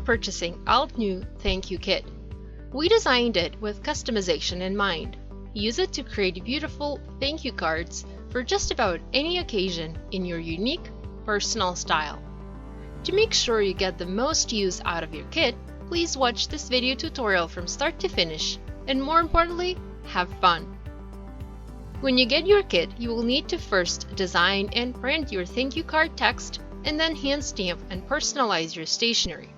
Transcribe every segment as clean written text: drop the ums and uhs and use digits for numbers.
purchasing Altenew Thank You Kit. We designed it with customization in mind. Use it to create beautiful thank you cards for just about any occasion in your unique, personal style. To make sure you get the most use out of your kit, please watch this video tutorial from start to finish, and more importantly, have fun. When you get your kit, you will need to first design and print your thank you card text and then hand stamp and personalize your stationery.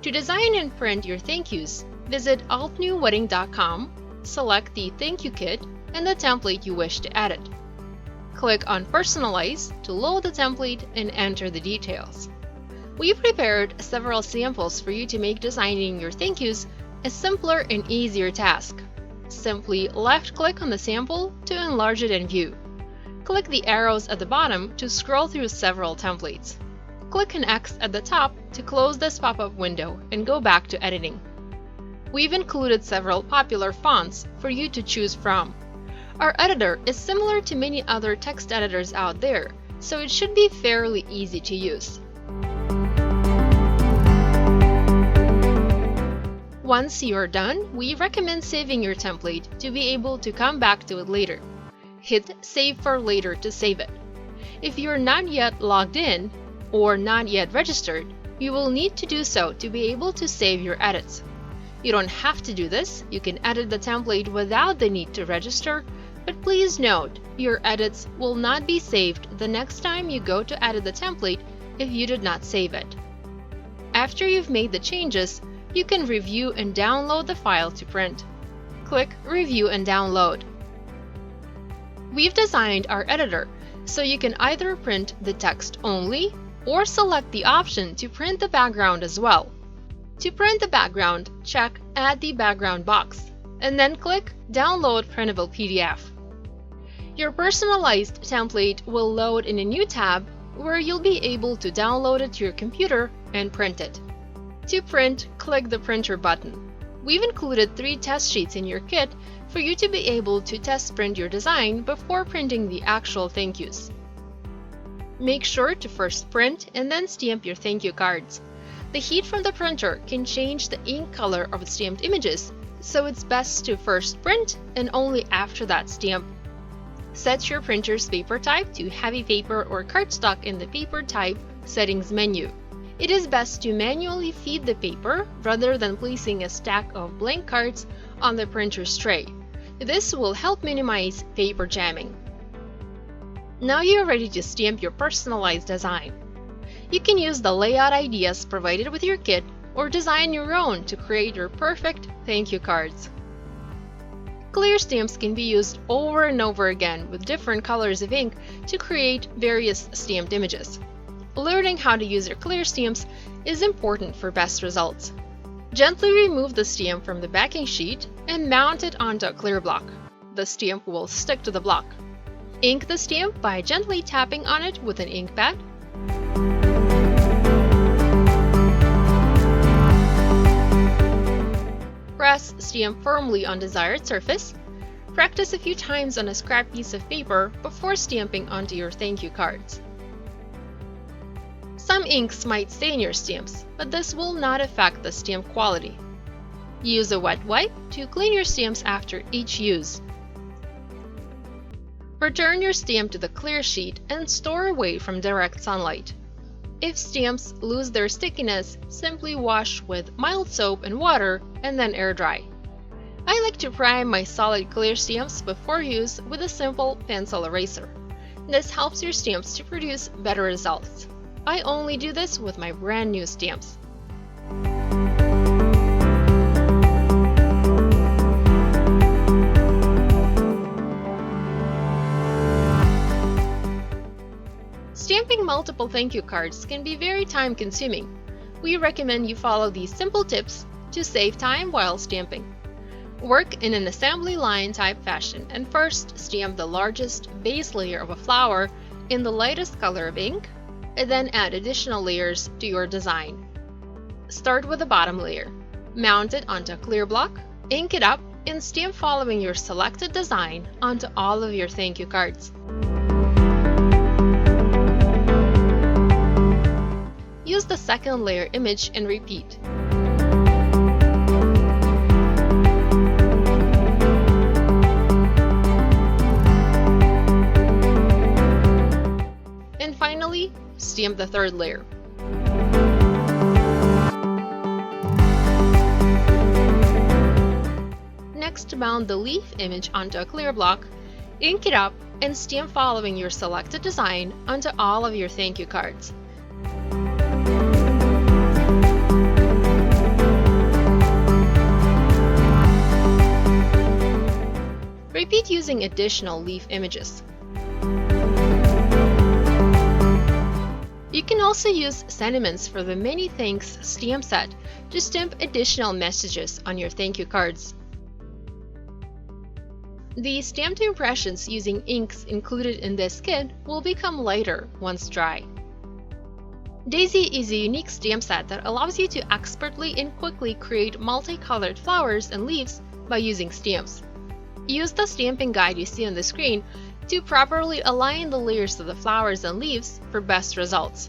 To design and print your thank yous, visit altenewwedding.com, select the thank you kit and the template you wish to edit. Click on Personalize to load the template and enter the details. We prepared several samples for you to make designing your thank yous a simpler and easier task. Simply left-click on the sample to enlarge it in view. Click the arrows at the bottom to scroll through several templates. Click an X at the top to close this pop-up window and go back to editing. We've included several popular fonts for you to choose from. Our editor is similar to many other text editors out there, so it should be fairly easy to use. Once you are done, we recommend saving your template to be able to come back to it later. Hit Save for Later to save it. If you're not yet logged in or not yet registered, you will need to do so to be able to save your edits. You don't have to do this, you can edit the template without the need to register, but please note, your edits will not be saved the next time you go to edit the template if you did not save it. After you've made the changes, you can review and download the file to print. Click Review and Download. We've designed our editor so you can either print the text only or select the option to print the background as well. To print the background, check Add the Background box and then click Download Printable PDF. Your personalized template will load in a new tab where you'll be able to download it to your computer and print it. To print, click the Printer button. We've included 3 test sheets in your kit for you to be able to test print your design before printing the actual thank yous. Make sure to first print and then stamp your thank you cards. The heat from the printer can change the ink color of the stamped images, so it's best to first print and only after that stamp. Set your printer's paper type to heavy paper or cardstock in the Paper Type Settings menu. It is best to manually feed the paper rather than placing a stack of blank cards on the printer's tray. This will help minimize paper jamming. Now you're ready to stamp your personalized design. You can use the layout ideas provided with your kit or design your own to create your perfect thank you cards. Clear stamps can be used over and over again with different colors of ink to create various stamped images. Learning how to use your clear stamps is important for best results. Gently remove the stamp from the backing sheet and mount it onto a clear block. The stamp will stick to the block. Ink the stamp by gently tapping on it with an ink pad. Press stamp firmly on desired surface. Practice a few times on a scrap piece of paper before stamping onto your thank you cards. Some inks might stain your stamps, but this will not affect the stamp quality. Use a wet wipe to clean your stamps after each use. Return your stamp to the clear sheet and store away from direct sunlight. If stamps lose their stickiness, simply wash with mild soap and water and then air dry. I like to prime my solid clear stamps before use with a simple pencil eraser. This helps your stamps to produce better results. I only do this with my brand new stamps. Stamping multiple thank you cards can be very time-consuming. We recommend you follow these simple tips to save time while stamping. Work in an assembly line type fashion and first stamp the largest base layer of a flower in the lightest color of ink, and then add additional layers to your design. Start with the bottom layer. Mount it onto a clear block, ink it up, and stamp following your selected design onto all of your thank you cards. Use the second layer image and repeat. And finally, stamp the third layer. Next, mount the leaf image onto a clear block, ink it up, and stamp following your selected design onto all of your thank you cards. Repeat using additional leaf images. You can also use sentiments for the Many Thanks stamp set to stamp additional messages on your thank you cards. The stamped impressions using inks included in this kit will become lighter once dry. Daisy is a unique stamp set that allows you to expertly and quickly create multicolored flowers and leaves by using stamps. Use the stamping guide you see on the screen to properly align the layers of the flowers and leaves for best results.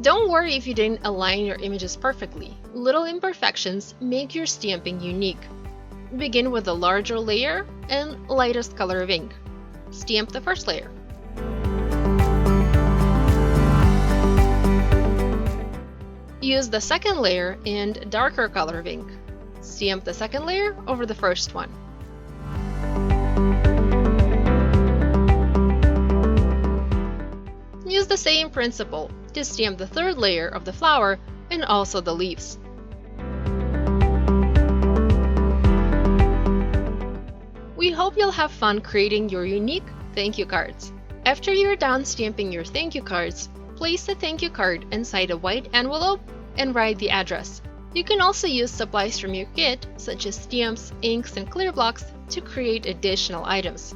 Don't worry if you didn't align your images perfectly. Little imperfections make your stamping unique. Begin with the larger layer and lightest color of ink. Stamp the first layer. Use the second layer and darker color of ink. Stamp the second layer over the first one. Use the same principle to stamp the third layer of the flower and also the leaves. We hope you'll have fun creating your unique thank you cards. After you're done stamping your thank you cards, place the thank you card inside a white envelope and write the address. You can also use supplies from your kit, such as stamps, inks, and clear blocks, to create additional items.